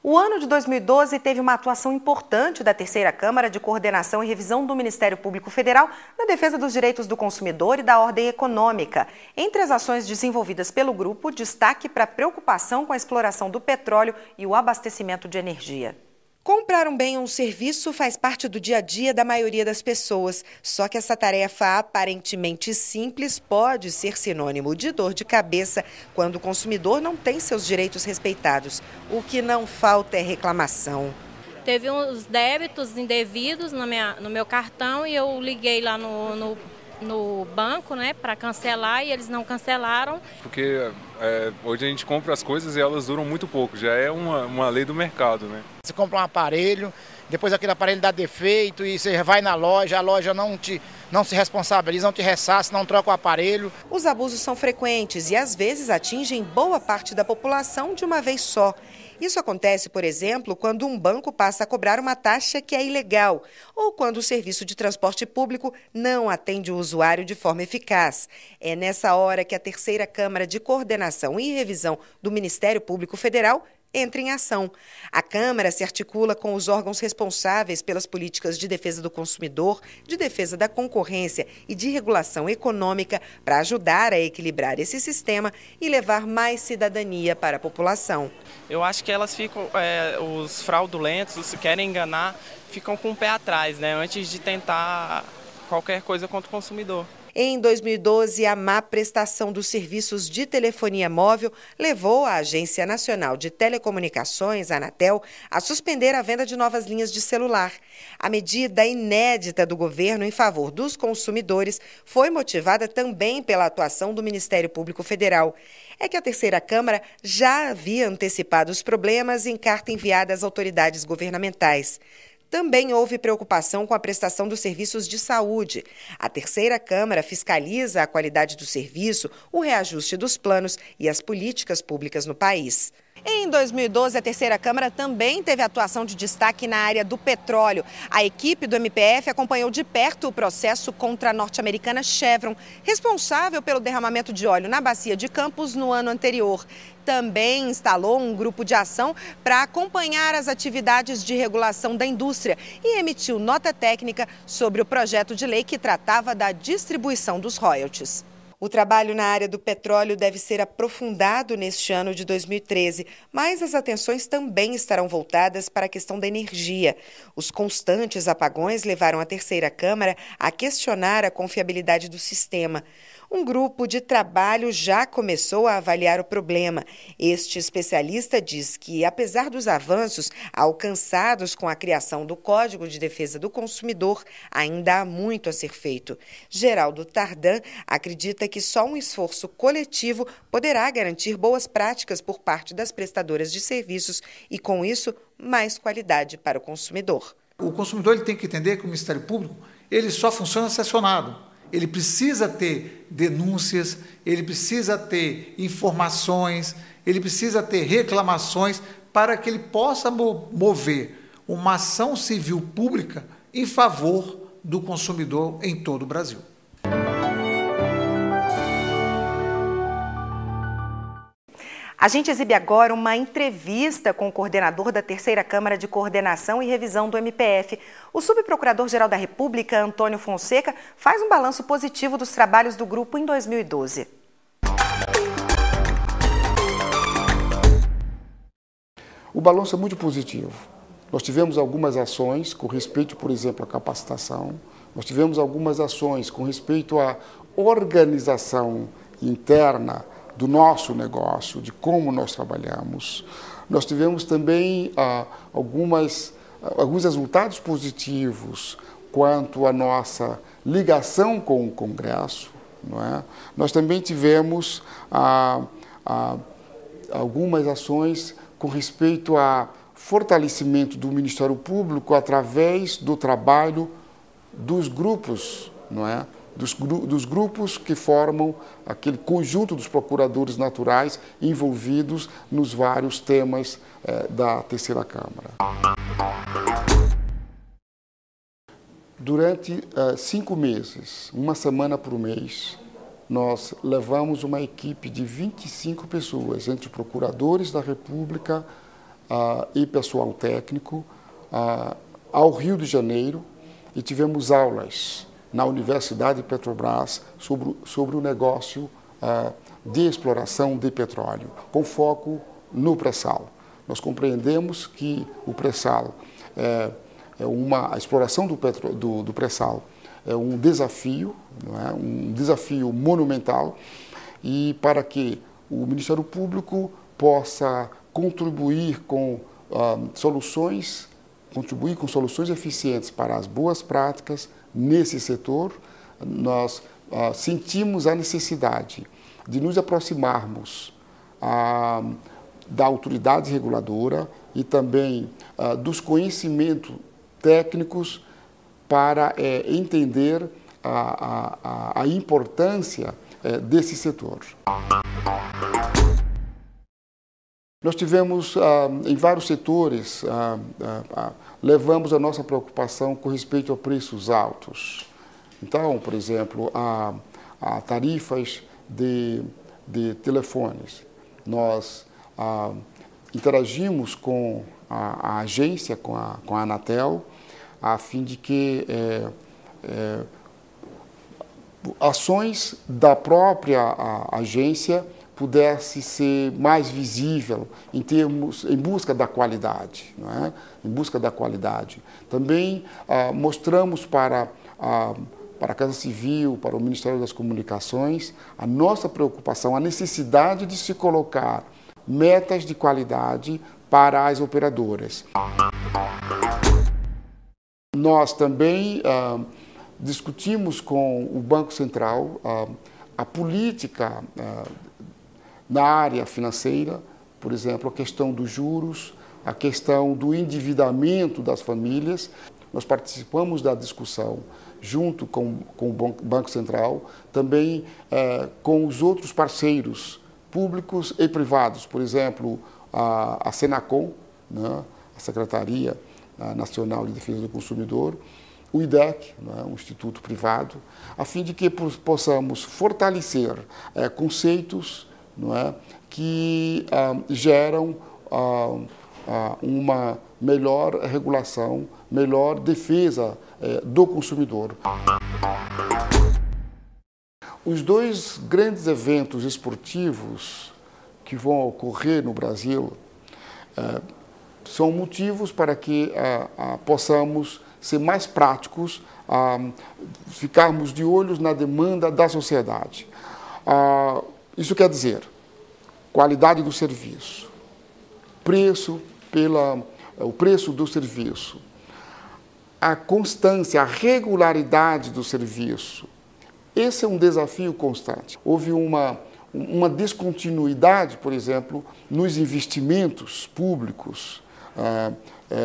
O ano de 2012 teve uma atuação importante da Terceira Câmara de Coordenação e Revisão do Ministério Público Federal na defesa dos direitos do consumidor e da ordem econômica. Entre as ações desenvolvidas pelo grupo, destaque para a preocupação com a exploração do petróleo e o abastecimento de energia. Comprar um bem ou um serviço faz parte do dia a dia da maioria das pessoas. Só que essa tarefa aparentemente simples pode ser sinônimo de dor de cabeça quando o consumidor não tem seus direitos respeitados. O que não falta é reclamação. Teve uns débitos indevidos no meu cartão e eu liguei lá no banco, né, para cancelar, e eles não cancelaram. Porque hoje a gente compra as coisas e elas duram muito pouco, já é uma lei do mercado, né? Você compra um aparelho, depois aquele aparelho dá defeito e você vai na loja, a loja não se responsabiliza, não te ressarce, não troca o aparelho. Os abusos são frequentes e às vezes atingem boa parte da população de uma vez só. Isso acontece, por exemplo, quando um banco passa a cobrar uma taxa que é ilegal ou quando o serviço de transporte público não atende o usuário de forma eficaz. É nessa hora que a Terceira Câmara de Coordenação e Revisão do Ministério Público Federal entra em ação. A Câmara se articula com os órgãos responsáveis pelas políticas de defesa do consumidor, de defesa da concorrência e de regulação econômica para ajudar a equilibrar esse sistema e levar mais cidadania para a população. Eu acho que elas ficam, os fraudulentos, os que querem enganar, ficam com o pé atrás, né, antes de tentar qualquer coisa contra o consumidor. Em 2012, a má prestação dos serviços de telefonia móvel levou a Agência Nacional de Telecomunicações, a Anatel, a suspender a venda de novas linhas de celular. A medida inédita do governo em favor dos consumidores foi motivada também pela atuação do Ministério Público Federal. É que a Terceira Câmara já havia antecipado os problemas em carta enviada às autoridades governamentais. Também houve preocupação com a prestação dos serviços de saúde. A Terceira Câmara fiscaliza a qualidade do serviço, o reajuste dos planos e as políticas públicas no país. Em 2012, a Terceira Câmara também teve atuação de destaque na área do petróleo. A equipe do MPF acompanhou de perto o processo contra a norte-americana Chevron, responsável pelo derramamento de óleo na bacia de Campos no ano anterior. Também instalou um grupo de ação para acompanhar as atividades de regulação da indústria e emitiu nota técnica sobre o projeto de lei que tratava da distribuição dos royalties. O trabalho na área do petróleo deve ser aprofundado neste ano de 2013, mas as atenções também estarão voltadas para a questão da energia. Os constantes apagões levaram a Terceira Câmara a questionar a confiabilidade do sistema. Um grupo de trabalho já começou a avaliar o problema. Este especialista diz que, apesar dos avanços alcançados com a criação do Código de Defesa do Consumidor, ainda há muito a ser feito. Geraldo Tardan acredita que só um esforço coletivo poderá garantir boas práticas por parte das prestadoras de serviços e, com isso, mais qualidade para o consumidor. O consumidor ele tem que entender que o Ministério Público ele só funciona sessionado. Ele precisa ter denúncias, ele precisa ter informações, ele precisa ter reclamações para que ele possa mover uma ação civil pública em favor do consumidor em todo o Brasil. A gente exibe agora uma entrevista com o coordenador da Terceira Câmara de Coordenação e Revisão do MPF. O subprocurador-geral da República, Antônio Fonseca, faz um balanço positivo dos trabalhos do grupo em 2012. O balanço é muito positivo. Nós tivemos algumas ações com respeito, por exemplo, à capacitação. Nós tivemos algumas ações com respeito à organização interna do nosso negócio, de como nós trabalhamos. Nós tivemos também alguns resultados positivos quanto à nossa ligação com o Congresso, não é? Nós também tivemos algumas ações com respeito a fortalecimento do Ministério Público através do trabalho dos grupos, não é? Dos grupos que formam aquele conjunto dos procuradores naturais envolvidos nos vários temas da Terceira Câmara. Durante 5 meses, uma semana por mês, nós levamos uma equipe de 25 pessoas, entre procuradores da República, e pessoal técnico ao Rio de Janeiro e tivemos aulas na Universidade de Petrobras sobre o negócio de exploração de petróleo, com foco no pré-sal. Nós compreendemos que o pré-sal a exploração do pré-sal é um desafio, não é? Um desafio monumental, e para que o Ministério Público possa contribuir com soluções eficientes para as boas práticas nesse setor, nós sentimos a necessidade de nos aproximarmos da autoridade reguladora e também dos conhecimentos técnicos para entender a importância desse setor. Nós tivemos, em vários setores, levamos a nossa preocupação com respeito a preços altos. Então, por exemplo, a tarifas de telefones. Nós interagimos com a agência, com a Anatel, a fim de que ações da própria agência pudesse ser mais visível em busca da qualidade, não é? Em busca da qualidade. Também mostramos para a Casa Civil, para o Ministério das Comunicações, a nossa preocupação, a necessidade de se colocar metas de qualidade para as operadoras. Nós também discutimos com o Banco Central a política na área financeira, por exemplo, a questão dos juros, a questão do endividamento das famílias. Nós participamos da discussão junto com o Banco Central, também com os outros parceiros públicos e privados, por exemplo, a Senacom, né, a Secretaria Nacional de Defesa do Consumidor, o IDEC, né, um instituto privado, a fim de que possamos fortalecer conceitos, não é, que geram uma melhor regulação, melhor defesa do consumidor. Os dois grandes eventos esportivos que vão ocorrer no Brasil são motivos para que possamos ser mais práticos, ficarmos de olhos na demanda da sociedade. Isso quer dizer qualidade do serviço, o preço do serviço, a constância, a regularidade do serviço. Esse é um desafio constante. Houve uma descontinuidade, por exemplo, nos investimentos públicos,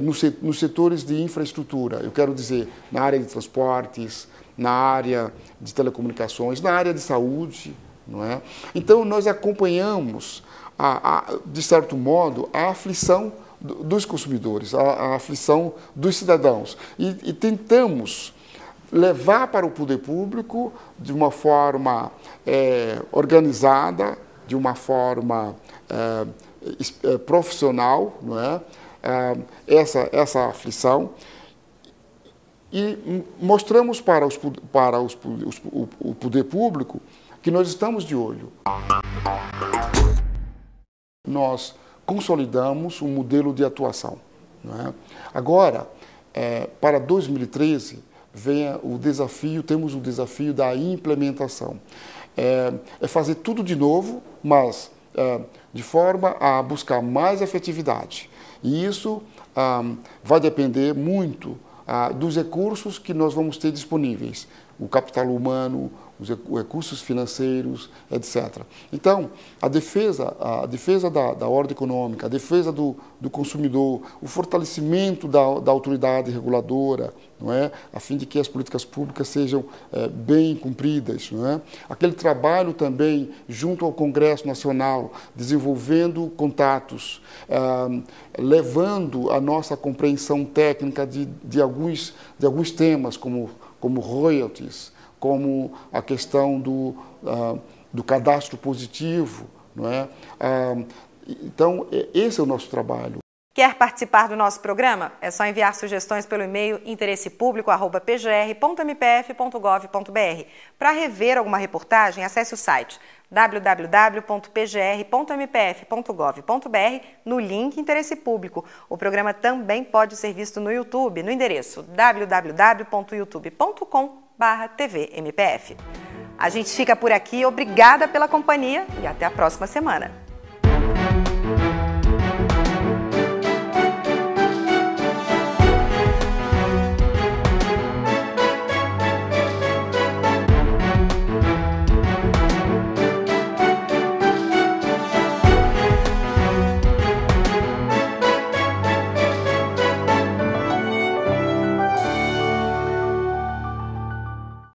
nos setores de infraestrutura. Eu quero dizer, na área de transportes, na área de telecomunicações, na área de saúde, não é? Então, nós acompanhamos, de certo modo, a aflição dos consumidores, a aflição dos cidadãos e tentamos levar para o poder público de uma forma organizada, de uma forma profissional, não é? Essa aflição, e mostramos para o poder público que nós estamos de olho. Nós consolidamos um modelo de atuação, não é? Agora, para 2013, temos o desafio da implementação. É fazer tudo de novo, mas de forma a buscar mais efetividade. E isso vai depender muito dos recursos que nós vamos ter disponíveis, o capital humano, os recursos financeiros, etc. Então, a defesa da ordem econômica, a defesa do consumidor, o fortalecimento da autoridade reguladora, não é? A fim de que as políticas públicas sejam bem cumpridas, não é? Aquele trabalho também junto ao Congresso Nacional, desenvolvendo contatos, levando a nossa compreensão técnica de alguns temas, como royalties, como a questão do cadastro positivo, não é? Então, esse é o nosso trabalho. Quer participar do nosso programa? É só enviar sugestões pelo e-mail interessepublico@pgr.mpf.gov.br. Para rever alguma reportagem, acesse o site www.pgr.mpf.gov.br no link Interesse Público. O programa também pode ser visto no YouTube, no endereço www.youtube.com/tvmpf. A gente fica por aqui, obrigada pela companhia e até a próxima semana.